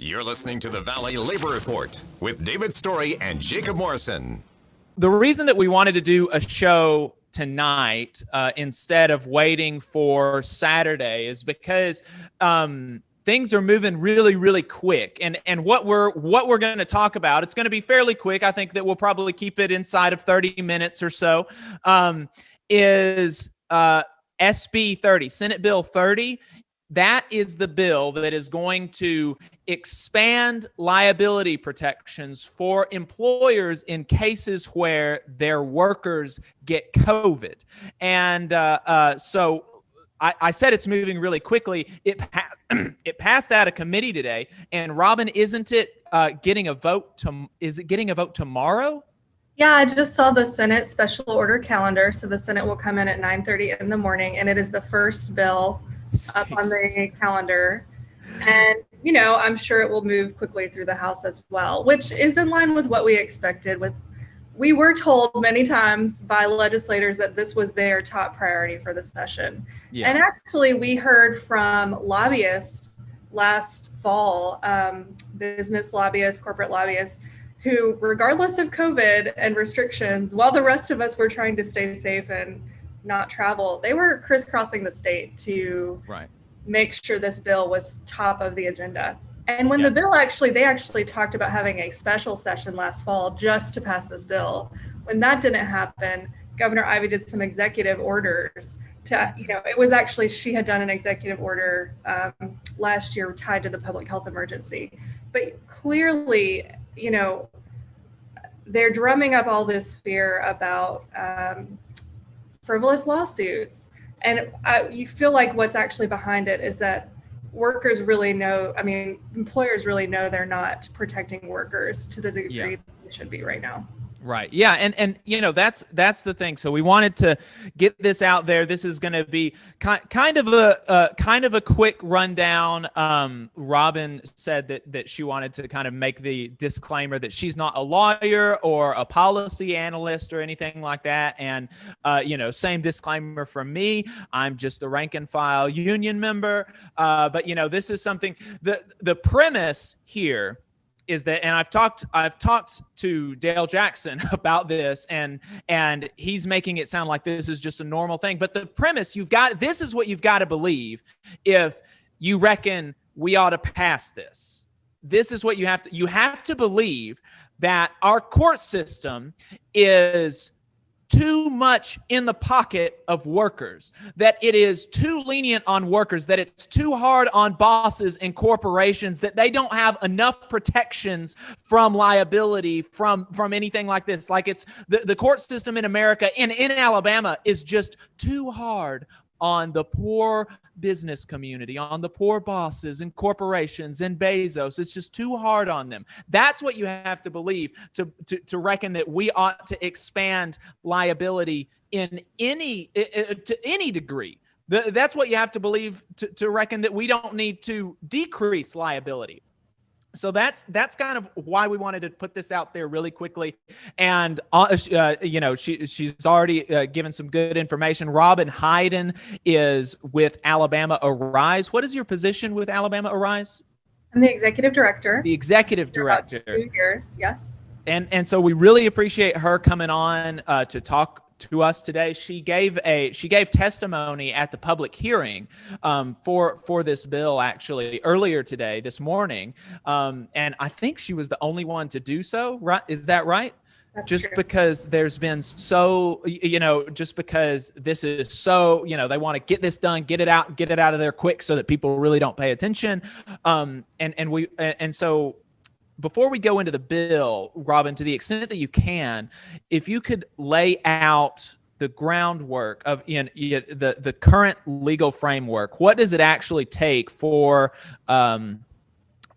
You're listening to the Valley Labor Report with David Story and Jacob Morrison. The reason that we wanted to do a show tonight instead of waiting for Saturday is because things are moving really, really quick. And what we're going to talk about, it's going to be fairly quick. I think that we'll probably keep it inside of 30 minutes or so, is SB 30, Senate Bill 30. That is the bill that is going to expand liability protections for employers in cases where their workers get COVID. And so I said it's moving really quickly. It passed out of committee today. And Robyn, isn't it getting a vote? Is it getting a vote tomorrow? Yeah, I just saw the Senate special order calendar. So the Senate will come in at 9:30 in the morning, and it is the first bill up on the calendar. And, you know, I'm sure it will move quickly through the House as well, which is in line with what we expected. We were told many times by legislators that this was their top priority for the session. Yeah. And actually, we heard from lobbyists last fall, business lobbyists, corporate lobbyists, who, regardless of COVID and restrictions, while the rest of us were trying to stay safe and not travel, they were crisscrossing the state to make sure this bill was top of the agenda. And when the bill they actually talked about having a special session last fall just to pass this bill. When that didn't happen, Governor Ivey did some executive orders to, it was actually, she had done an executive order last year tied to the public health emergency. But clearly, they're drumming up all this fear about frivolous lawsuits. And you feel like what's actually behind it is that employers really know they're not protecting workers to the degree that they should be right now. Right. Yeah. And that's the thing. So we wanted to get this out there. This is going to be kind of a quick rundown. Robyn said that she wanted to kind of make the disclaimer that she's not a lawyer or a policy analyst or anything like that. And, same disclaimer from me. I'm just a rank and file union member. But, this is something the premise here is that, and I've talked to Dale Jackson about this, and he's making it sound like this is just a normal thing. But the premise this is what you've got to believe if you reckon we ought to pass this. This is what you have to believe that our court system is too much in the pocket of workers, that it is too lenient on workers, that it's too hard on bosses and corporations, that they don't have enough protections from liability from anything like this. Like it's the court system in America and in Alabama is just too hard on the poor business community, on the poor bosses and corporations and Bezos. It's just too hard on them. That's what you have to believe to reckon that we ought to expand liability in to any degree. That's what you have to believe to reckon that we don't need to decrease liability. So that's kind of why we wanted to put this out there really quickly. And, she's already given some good information. Robyn Hyden is with Alabama Arise. What is your position with Alabama Arise? I'm the executive director. The executive director. For about 2 years, yes. And so we really appreciate her coming on to talk to us today. She gave testimony at the public hearing for this bill actually earlier today, this morning, and I think she was the only one to do so. Right? Is that right? That's just true. Because there's been just because this is so, they want to get this done, get it out of there quick so that people really don't pay attention, and so. Before we go into the bill, Robyn, to the extent that you can, if you could lay out the groundwork of the current legal framework, what does it actually take for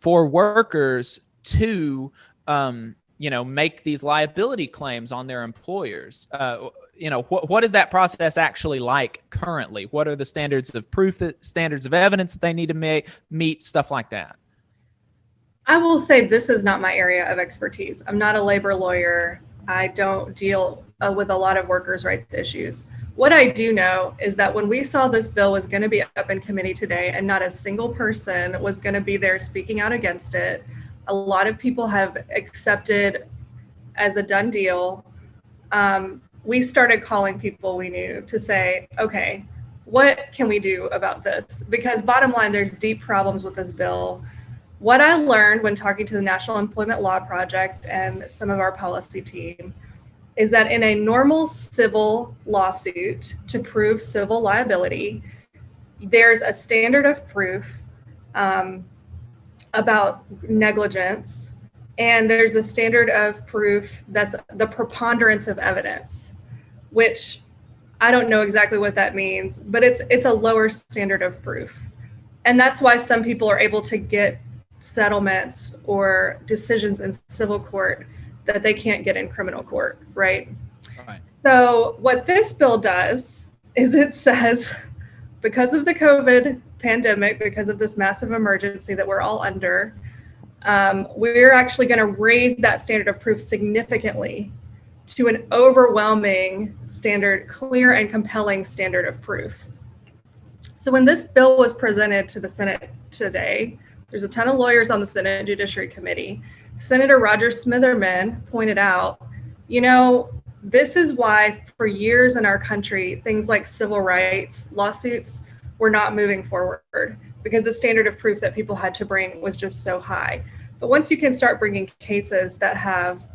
workers to make these liability claims on their employers? What is that process actually like currently? What are the standards of proof, standards of evidence that they need to meet, stuff like that? I will say this is not my area of expertise. I'm not a labor lawyer. I don't deal with a lot of workers' rights issues. What I do know is that when we saw this bill was going to be up in committee today and not a single person was going to be there speaking out against it, a lot of people have accepted as a done deal. We started calling people we knew to say, okay, what can we do about this? Because bottom line, there's deep problems with this bill. What I learned when talking to the National Employment Law Project and some of our policy team is that in a normal civil lawsuit to prove civil liability, there's a standard of proof about negligence, and there's a standard of proof that's the preponderance of evidence, which I don't know exactly what that means, but it's a lower standard of proof. And that's why some people are able to get settlements or decisions in civil court that they can't get in criminal court, right? Right. So what this bill does is it says, because of the COVID pandemic, because of this massive emergency that we're all under, we're actually going to raise that standard of proof significantly to an overwhelming standard, clear and compelling standard of proof. So when this bill was presented to the Senate today, there's a ton of lawyers on the Senate Judiciary Committee. Senator Roger Smitherman pointed out, you know, this is why for years in our country, things like civil rights lawsuits were not moving forward because the standard of proof that people had to bring was just so high. But once you can start bringing cases that have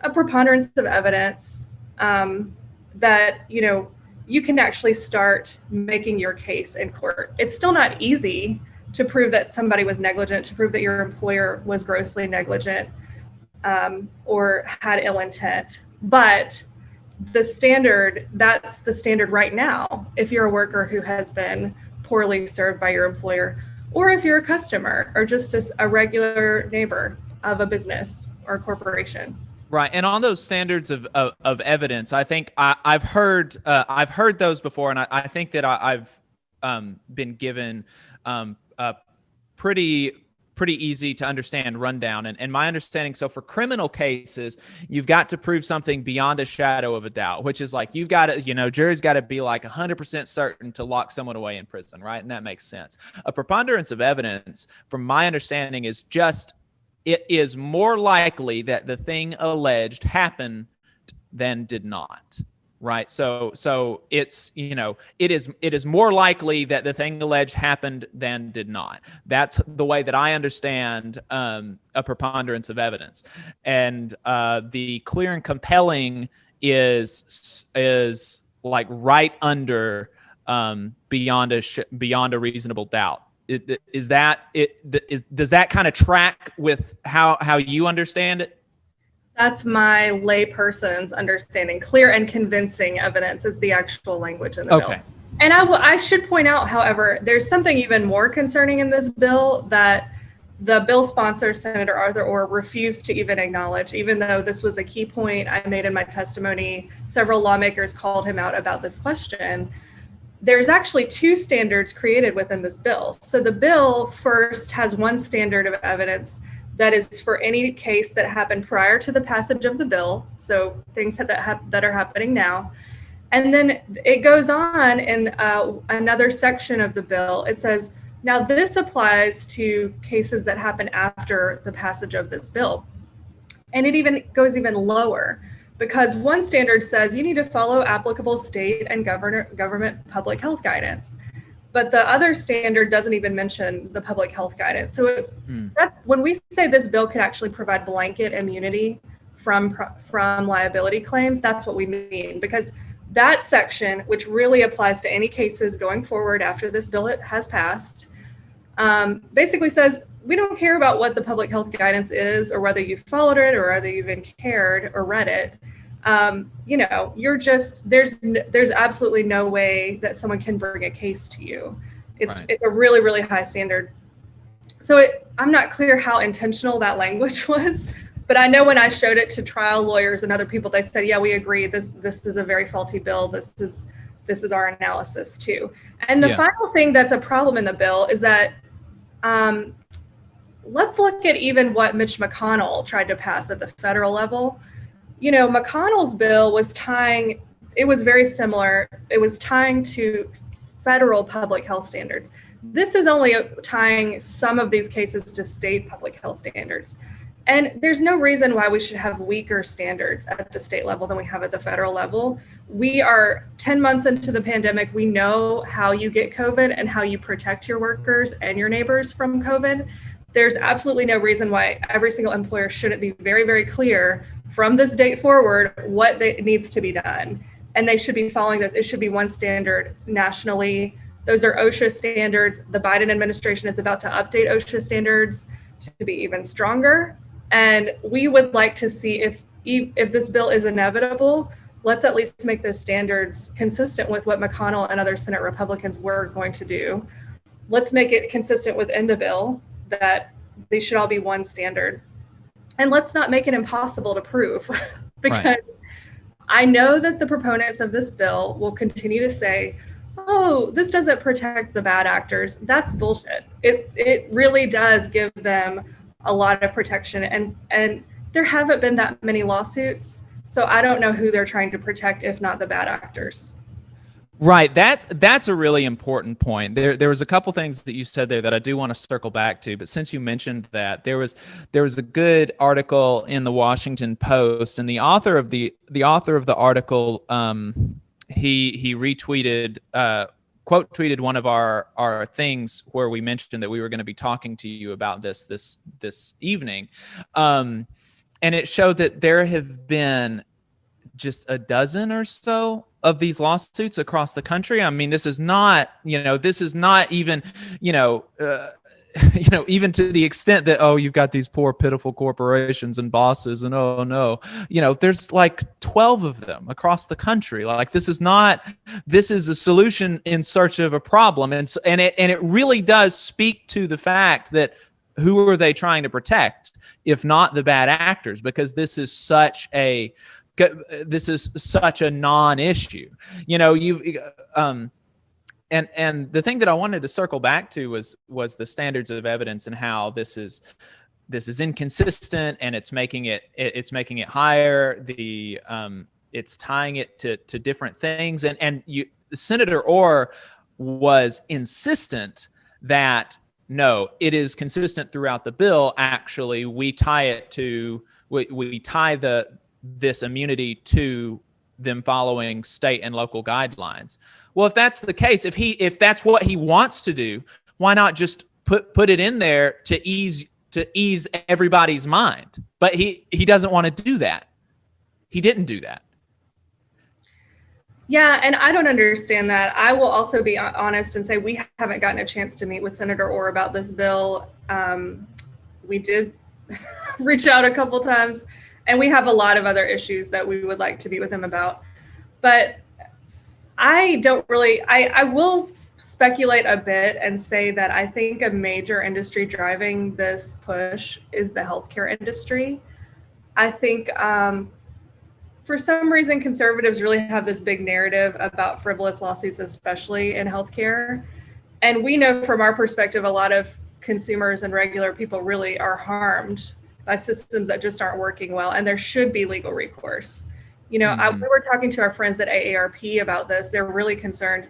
a preponderance of evidence, that, you know, you can actually start making your case in court. It's still not easy to prove that somebody was negligent, to prove that your employer was grossly negligent or had ill intent. But the standard, that's the standard right now, if you're a worker who has been poorly served by your employer, or if you're a customer or just a regular neighbor of a business or a corporation. Right, and on those standards of evidence, I think I've heard those before, and I think that I've been given a pretty easy to understand rundown. And my understanding, so for criminal cases, you've got to prove something beyond a shadow of a doubt, which is like, you've got to, you know, jury's got to be like 100% certain to lock someone away in prison, right? And that makes sense. A preponderance of evidence, from my understanding, is just, it is more likely that the thing alleged happened than did not. Right. So it's, you know, it is more likely that the thing alleged happened than did not. That's the way that I understand a preponderance of evidence. And the clear and compelling is like right under beyond a reasonable doubt. Does that kind of track with how you understand it? That's my layperson's understanding. Clear and convincing evidence is the actual language in the bill. And I should point out, however, there's something even more concerning in this bill that the bill sponsor, Senator Arthur Orr, refused to even acknowledge, even though this was a key point I made in my testimony. Several lawmakers called him out about this question. There's actually two standards created within this bill. So the bill first has one standard of evidence that is for any case that happened prior to the passage of the bill, so things that are happening now. And then it goes on in another section of the bill. It says, now this applies to cases that happen after the passage of this bill. And it even goes even lower, because one standard says you need to follow applicable state and government public health guidance. But the other standard doesn't even mention the public health guidance. So when we say this bill could actually provide blanket immunity from liability claims, that's what we mean. Because that section, which really applies to any cases going forward after this bill has passed, basically says, we don't care about what the public health guidance is or whether you've followed it or whether you've even cared or read it. You know, you're just, there's absolutely no way that someone can bring a case to you. It's a really, really high standard. So I'm not clear how intentional that language was, but I know when I showed it to trial lawyers and other people, they said, yeah, we agree. This is a very faulty bill. This is our analysis too. And the final thing that's a problem in the bill is that, let's look at even what Mitch McConnell tried to pass at the federal level. McConnell's bill was it was very similar. It was tying to federal public health standards. This is only tying some of these cases to state public health standards. And there's no reason why we should have weaker standards at the state level than we have at the federal level. We are 10 months into the pandemic. We know how you get COVID and how you protect your workers and your neighbors from COVID. There's absolutely no reason why every single employer shouldn't be very, very clear from this date forward what needs to be done. And they should be following those. It should be one standard nationally. Those are OSHA standards. The Biden administration is about to update OSHA standards to be even stronger. And we would like to see if this bill is inevitable, let's at least make those standards consistent with what McConnell and other Senate Republicans were going to do. Let's make it consistent within the bill that they should all be one standard. And let's not make it impossible to prove because right. I know that the proponents of this bill will continue to say, oh, this doesn't protect the bad actors. That's bullshit. It really does give them a lot of protection, and there haven't been that many lawsuits, so I don't know who they're trying to protect if not the bad actors. Right, that's a really important point. There was a couple things that you said there that I do want to circle back to, but since you mentioned that, there was a good article in the Washington Post, and the author of the article, he retweeted quote tweeted one of our things where we mentioned that we were going to be talking to you about this evening. And it showed that there have been just a dozen or so of these lawsuits across the country. I mean, this is not even, even to the extent that, oh, you've got these poor, pitiful corporations and bosses and oh no, there's like 12 of them across the country. Like this is a solution in search of a problem. And it really does speak to the fact that who are they trying to protect if not the bad actors? Because this is such a non-issue, And the thing that I wanted to circle back to was the standards of evidence and how this is inconsistent and it's making it higher. It's tying it to different things, and Senator Orr was insistent that no, it is consistent throughout the bill. Actually, we tie this immunity to them following state and local guidelines. Well, if that's the case, if that's what he wants to do, why not just put it in there to ease everybody's mind? But he doesn't want to do that. He didn't do that. Yeah, and I don't understand that. I will also be honest and say we haven't gotten a chance to meet with Senator Orr about this bill. We did reach out a couple times, and we have a lot of other issues that we would like to meet with him about. But I will speculate a bit and say that I think a major industry driving this push is the healthcare industry. I think for some reason, conservatives really have this big narrative about frivolous lawsuits, especially in healthcare. And we know from our perspective, a lot of consumers and regular people really are harmed by systems that just aren't working well, and there should be legal recourse. We were talking to our friends at AARP about this. They're really concerned.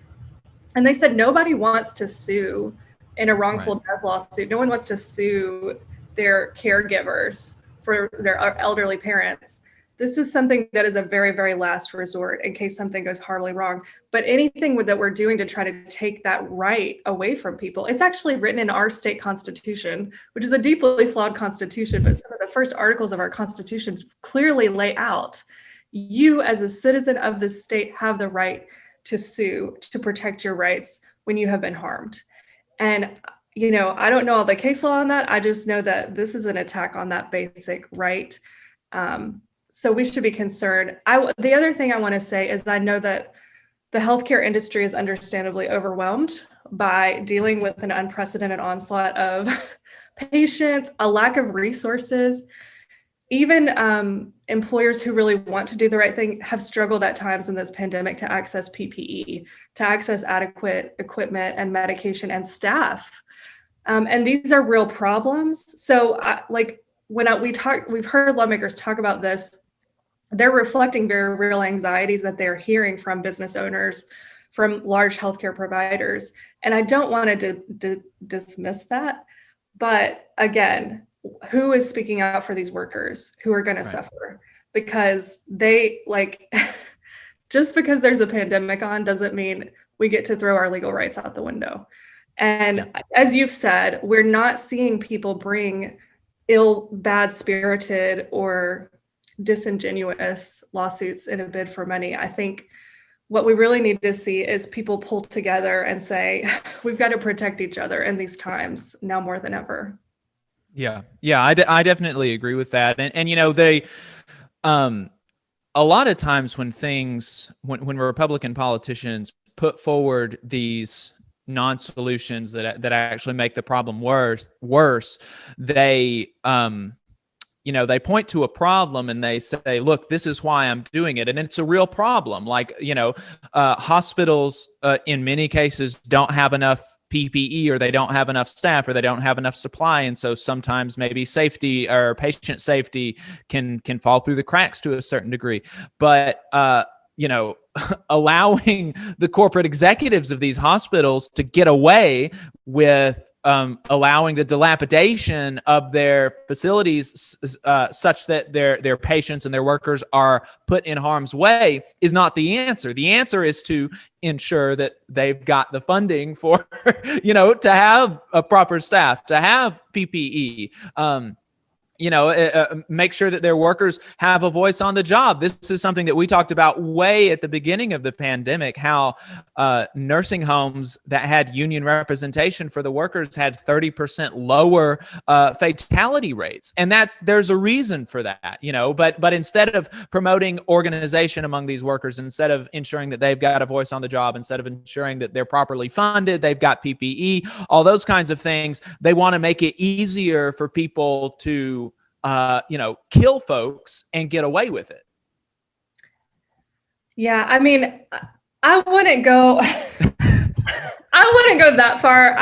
And they said nobody wants to sue in a wrongful death lawsuit. No one wants to sue their caregivers for their elderly parents. This is something that is a very, very last resort in case something goes horribly wrong. But anything that we're doing to try to take that right away from people, it's actually written in our state constitution, which is a deeply flawed constitution, but some of the first articles of our constitutions clearly lay out, you as a citizen of the state have the right to sue, to protect your rights when you have been harmed. And, I don't know all the case law on that. I just know that this is an attack on that basic right. So we should be concerned. The other thing I want to say is I know that the healthcare industry is understandably overwhelmed by dealing with an unprecedented onslaught of patients, a lack of resources. Even employers who really want to do the right thing have struggled at times in this pandemic to access PPE, to access adequate equipment and medication and staff. And these are real problems. So we've heard lawmakers talk about this. they're reflecting very real anxieties that they're hearing from business owners, from large healthcare providers. And I don't want to dismiss that. But again, who is speaking out for these workers who are going to suffer? Because they just because there's a pandemic on doesn't mean we get to throw our legal rights out the window. And as you've said, we're not seeing people bring bad-spirited or disingenuous lawsuits in a bid for money. I think what we really need to see is people pull together and say, we've got to protect each other in these times now more than ever. Yeah. I definitely agree with that. And they, a lot of times when Republican politicians put forward these non-solutions that actually make the problem worse, they they point to a problem and they say, look, this is why I'm doing it. And it's a real problem. Hospitals in many cases don't have enough PPE, or they don't have enough staff, or they don't have enough supply. And so sometimes maybe safety or patient safety can fall through the cracks to a certain degree. But, allowing the corporate executives of these hospitals to get away with allowing the dilapidation of their facilities such that their patients and their workers are put in harm's way is not the answer. The answer is to ensure that they've got the funding for, to have a proper staff, to have PPE, make sure that their workers have a voice on the job. This is something that we talked about way at the beginning of the pandemic, how nursing homes that had union representation for the workers had 30% lower fatality rates. And there's a reason for that, but instead of promoting organization among these workers, instead of ensuring that they've got a voice on the job, instead of ensuring that they're properly funded, they've got PPE, all those kinds of things, they want to make it easier for people to kill folks and get away with it. Yeah, I mean, I wouldn't go that far.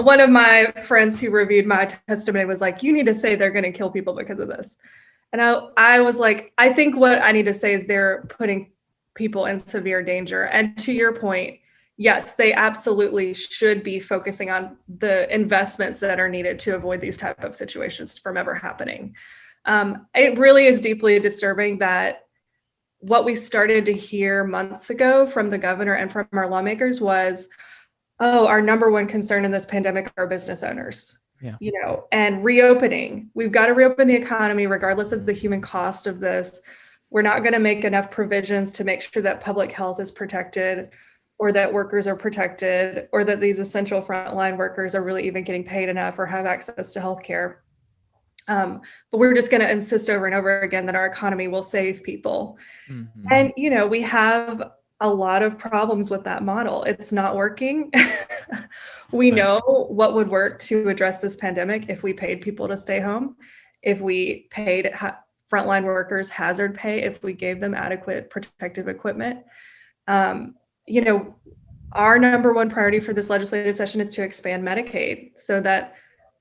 One of my friends who reviewed my testimony was like, you need to say they're going to kill people because of this. And I was like, I think what I need to say is they're putting people in severe danger. And to your point, yes, they absolutely should be focusing on the investments that are needed to avoid these type of situations from ever happening. It really is deeply disturbing that what we started to hear months ago from the governor and from our lawmakers was, our number one concern in this pandemic are business owners. Yeah. And reopening. We've got to reopen the economy regardless of the human cost of this. We're not going to make enough provisions to make sure that public health is protected, or that workers are protected, or that these essential frontline workers are really even getting paid enough or have access to healthcare. But we're just going to insist over and over again that our economy will save people. Mm-hmm. And, we have a lot of problems with that model. It's not working. We know what would work to address this pandemic if we paid people to stay home, if we paid frontline workers hazard pay, if we gave them adequate protective equipment. Our number one priority for this legislative session is to expand Medicaid so that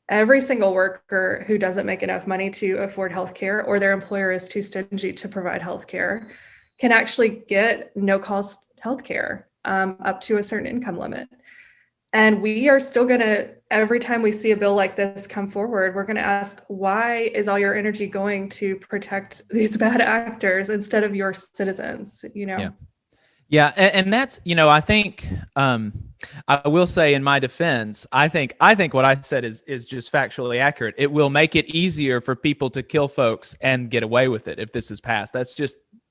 every single worker who doesn't make enough money to afford healthcare, or their employer is too stingy to provide healthcare, can actually get no-cost healthcare up to a certain income limit. And we are still going to, every time we see a bill like this come forward, we're going to ask, why is all your energy going to protect these bad actors instead of your citizens? Yeah. And that's, I think, I will say in my defense, I think what I said is just factually accurate. It will make it easier for people to kill folks and get away with it if this is passed.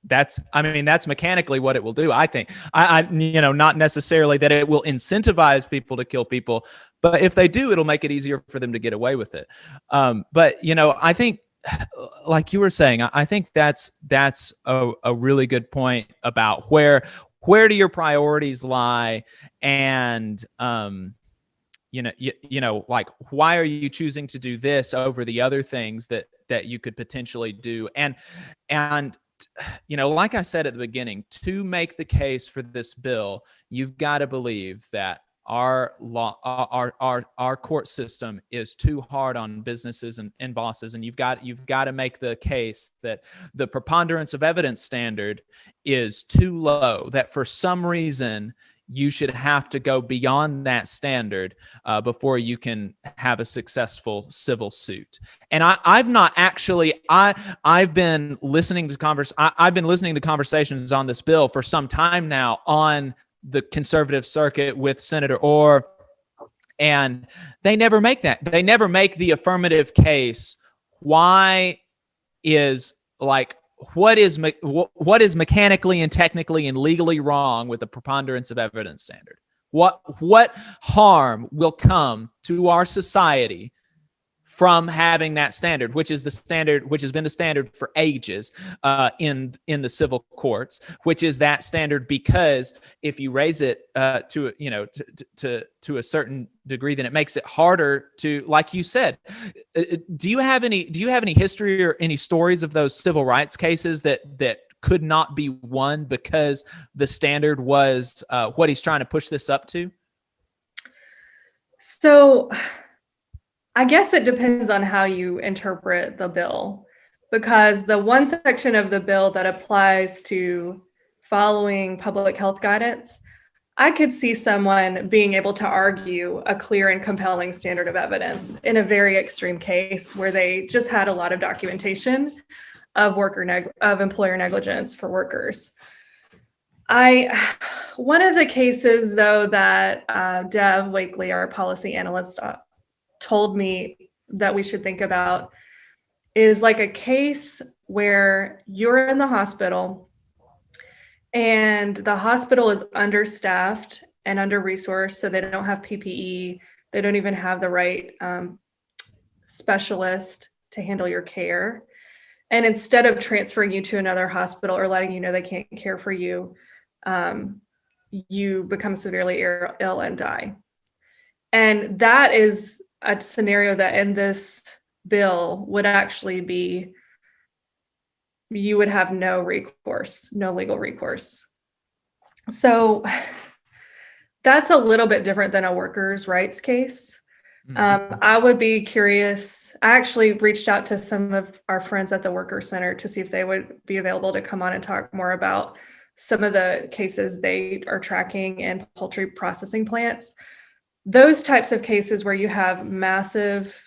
That's mechanically what it will do. I think not necessarily that it will incentivize people to kill people, but if they do, it'll make it easier for them to get away with it. But I think, like you were saying, I think that's a really good point about where do your priorities lie, and like, why are you choosing to do this over the other things that you could potentially do, and like I said at the beginning, to make the case for this bill, you've got to believe that our law, our court system is too hard on businesses and bosses, and you've got to make the case that the preponderance of evidence standard is too low, that for some reason you should have to go beyond that standard before you can have a successful civil suit. And I've been listening to conversations on this bill for some time now on the conservative circuit with Senator Orr, and they never make that. They never make the affirmative case. Why is what is mechanically and technically and legally wrong with the preponderance of evidence standard? What harm will come to our society from having that standard, which has been the standard for ages in the civil courts, which is that standard because if you raise it to a certain degree, then it makes it harder to, like you said. Do you have any history or any stories of those civil rights cases that could not be won because the standard was what he's trying to push this up to? So I guess it depends on how you interpret the bill, because the one section of the bill that applies to following public health guidance, I could see someone being able to argue a clear and compelling standard of evidence in a very extreme case where they just had a lot of documentation of employer negligence for workers. One of the cases, though, that Dev Wakely, our policy analyst, told me that we should think about is like a case where you're in the hospital and the hospital is understaffed and under-resourced, so they don't have PPE, they don't even have the right specialist to handle your care. And instead of transferring you to another hospital or letting you know they can't care for you, you become severely ill and die. And that is a scenario that in this bill would actually be, you would have no legal recourse. So that's a little bit different than a workers' rights case. I would be curious. I actually reached out to some of our friends at the Workers Center to see if they would be available to come on and talk more about some of the cases they are tracking in poultry processing plants. Those types of cases where you have massive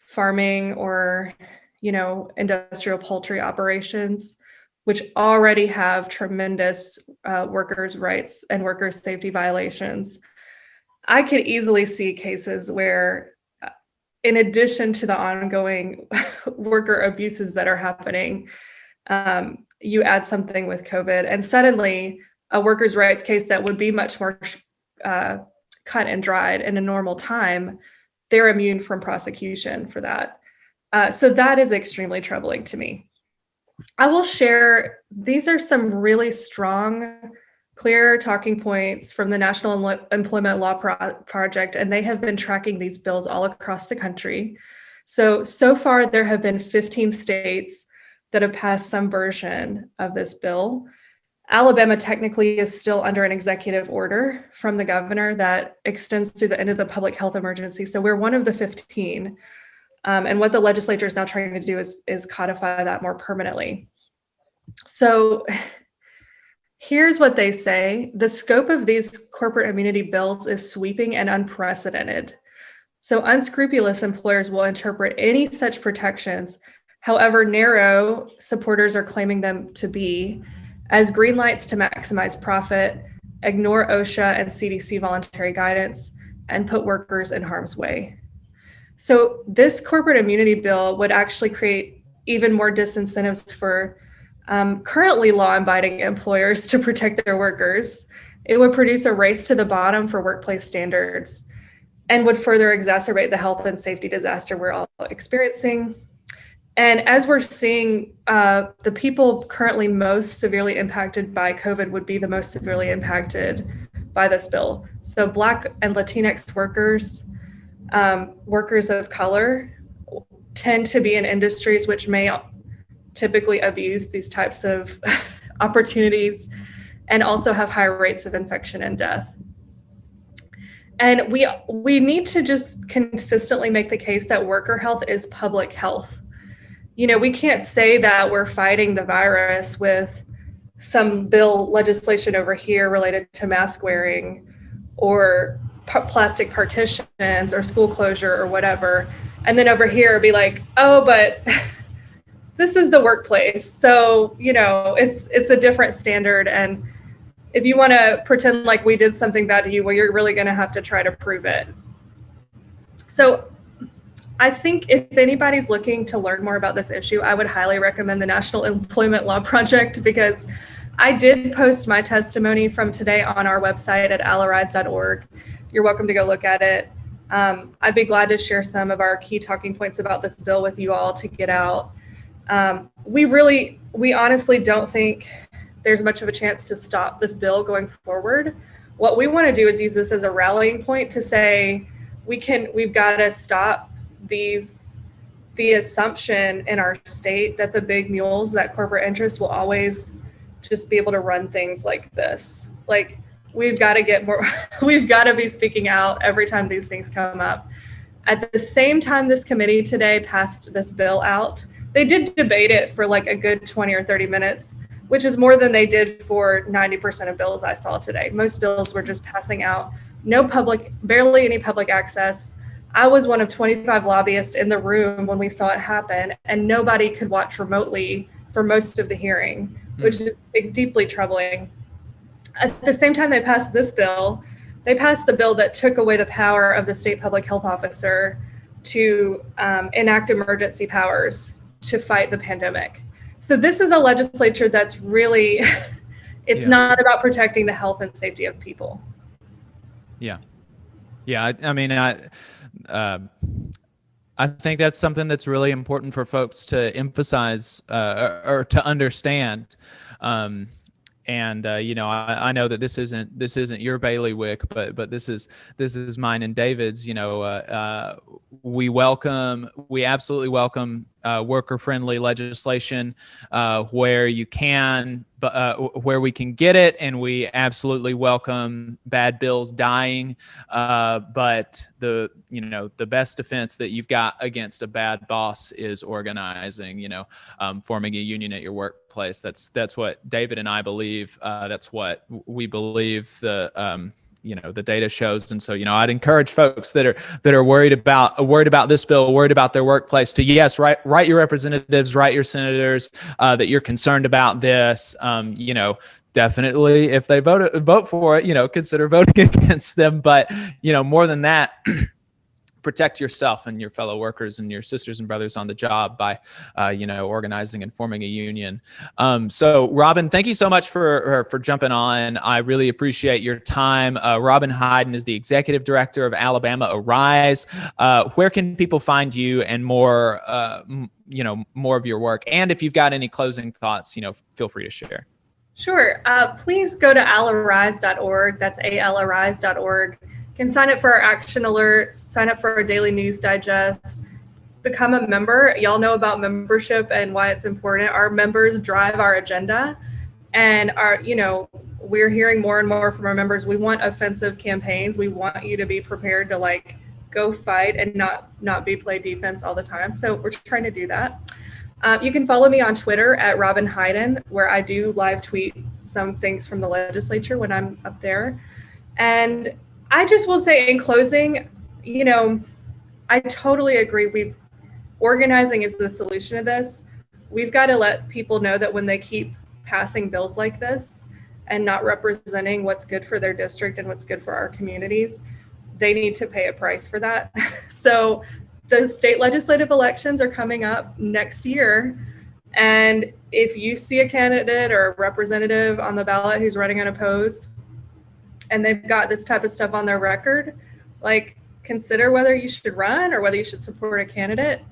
farming or, industrial poultry operations, which already have tremendous workers' rights and workers' safety violations. I could easily see cases where, in addition to the ongoing worker abuses that are happening, you add something with COVID, and suddenly a workers' rights case that would be much more cut and dried in a normal time, they're immune from prosecution for that. So that is extremely troubling to me. I will share, these are some really strong, clear talking points from the National Employment Law Project, and they have been tracking these bills all across the country. So far there have been 15 states that have passed some version of this bill. Alabama technically is still under an executive order from the governor that extends to the end of the public health emergency. So we're one of the 15. And what the legislature is now trying to do is codify that more permanently. So here's what they say. The scope of these corporate immunity bills is sweeping and unprecedented. So unscrupulous employers will interpret any such protections, however narrow supporters are claiming them to be, as green lights to maximize profit, ignore OSHA and CDC voluntary guidance, and put workers in harm's way. So this corporate immunity bill would actually create even more disincentives for currently law-abiding employers to protect their workers. It would produce a race to the bottom for workplace standards and would further exacerbate the health and safety disaster we're all experiencing. And as we're seeing, the people currently most severely impacted by COVID would be the most severely impacted by this bill. So Black and Latinx workers, workers of color, tend to be in industries which may typically abuse these types of opportunities and also have higher rates of infection and death. And we need to just consistently make the case that worker health is public health. We can't say that we're fighting the virus with some bill legislation over here related to mask wearing or plastic partitions or school closure or whatever. And then over here be like, oh, but this is the workplace. So, it's a different standard. And if you want to pretend like we did something bad to you, well, you're really going to have to try to prove it. So I think if anybody's looking to learn more about this issue, I would highly recommend the National Employment Law Project, because I did post my testimony from today on our website at allarise.org. You're welcome to go look at it. I'd be glad to share some of our key talking points about this bill with you all to get out. We honestly don't think there's much of a chance to stop this bill going forward. What we want to do is use this as a rallying point to say we've got to stop the assumption in our state that the big mules, that corporate interests will always just be able to run things like this. Like, we've got to get more, we've got to be speaking out every time these things come up. At the same time this committee today passed this bill out, they did debate it for like a good 20 or 30 minutes, which is more than they did for 90% of bills I saw today. Most bills were just passing out, barely any public access. I was one of 25 lobbyists in the room when we saw it happen, and nobody could watch remotely for most of the hearing, which is deeply troubling. At the same time they passed this bill, they passed the bill that took away the power of the state public health officer to enact emergency powers to fight the pandemic. So this is a legislature that's really, it's not about protecting the health and safety of people. Yeah. Yeah. I think that's something that's really important for folks to emphasize or to understand. I know that this isn't your bailiwick, but this is mine and David's. We absolutely welcome worker-friendly legislation where you can, where we can get it, and we absolutely welcome bad bills dying. But the best defense that you've got against a bad boss is organizing. Forming a union at your workplace. That's what David and I believe. That's what we believe. The data shows. And so, I'd encourage folks that are worried about this bill, worried about their workplace, to write your representatives, write your senators, that you're concerned about this. Definitely, if they vote for it, consider voting against them. But, more than that, protect yourself and your fellow workers and your sisters and brothers on the job by, organizing and forming a union. So Robyn, thank you so much for jumping on. I really appreciate your time. Robyn Hyden is the executive director of Alabama Arise. Where can people find you and more of your work? And if you've got any closing thoughts, feel free to share. Sure. Please go to allarise.org. That's allarise.org. You can sign up for our action alerts, sign up for our daily news digest, become a member. Y'all know about membership and why it's important. Our members drive our agenda, and we're hearing more and more from our members. We want offensive campaigns. We want you to be prepared to go fight and not be play defense all the time. So we're trying to do that. You can follow me on Twitter at Robyn Hyden, where I do live tweet some things from the legislature when I'm up there. And I just will say in closing, I totally agree. Organizing is the solution to this. We've got to let people know that when they keep passing bills like this and not representing what's good for their district and what's good for our communities, they need to pay a price for that. So the state legislative elections are coming up next year. And if you see a candidate or a representative on the ballot who's running unopposed, and they've got this type of stuff on their record, consider whether you should run or whether you should support a candidate.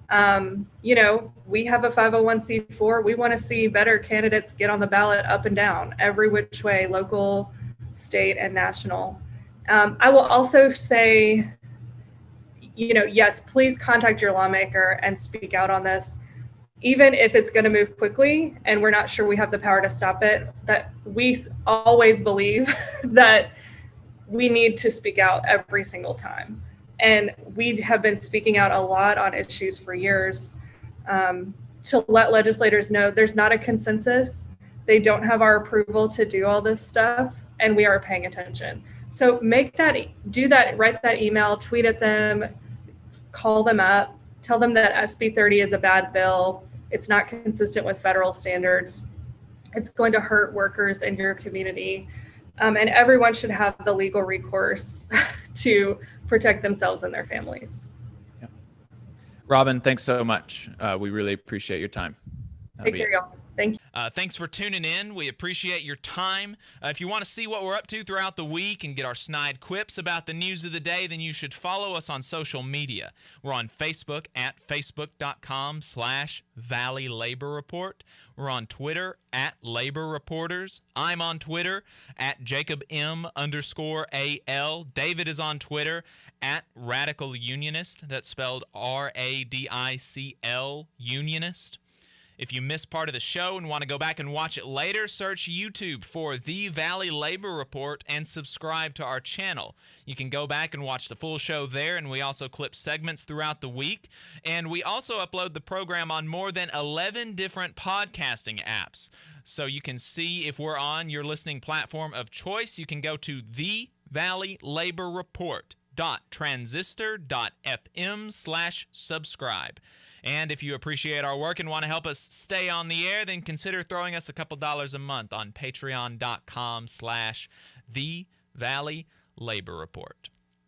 We have a 501c4. We want to see better candidates get on the ballot up and down, every which way, local, state, and national. I will also say, yes, please contact your lawmaker and speak out on this. Even if it's going to move quickly and we're not sure we have the power to stop it, that we always believe that we need to speak out every single time. And we have been speaking out a lot on issues for years, to let legislators know there's not a consensus. They don't have our approval to do all this stuff, and we are paying attention. So write that email, tweet at them, call them up, tell them that SB 30 is a bad bill. It's not consistent with federal standards. It's going to hurt workers in your community. And everyone should have the legal recourse to protect themselves and their families. Yeah. Robyn, thanks so much. We really appreciate your time. Take care, y'all. Thank you. Thanks for tuning in. We appreciate your time. If you want to see what we're up to throughout the week and get our snide quips about the news of the day, then you should follow us on social media. We're on Facebook at facebook.com/Valley Labor Report. We're on Twitter at Labor Reporters. I'm on Twitter at JacobM_AL. David is on Twitter at Radical Unionist. That's spelled RADICL Unionist. If you missed part of the show and want to go back and watch it later, search YouTube for The Valley Labor Report and subscribe to our channel. You can go back and watch the full show there, and we also clip segments throughout the week. And we also upload the program on more than 11 different podcasting apps. So you can see if we're on your listening platform of choice. You can go to thevalleylaborreport.transistor.fm/subscribe. And if you appreciate our work and want to help us stay on the air, then consider throwing us a couple dollars a month on patreon.com/The Valley Labor Report.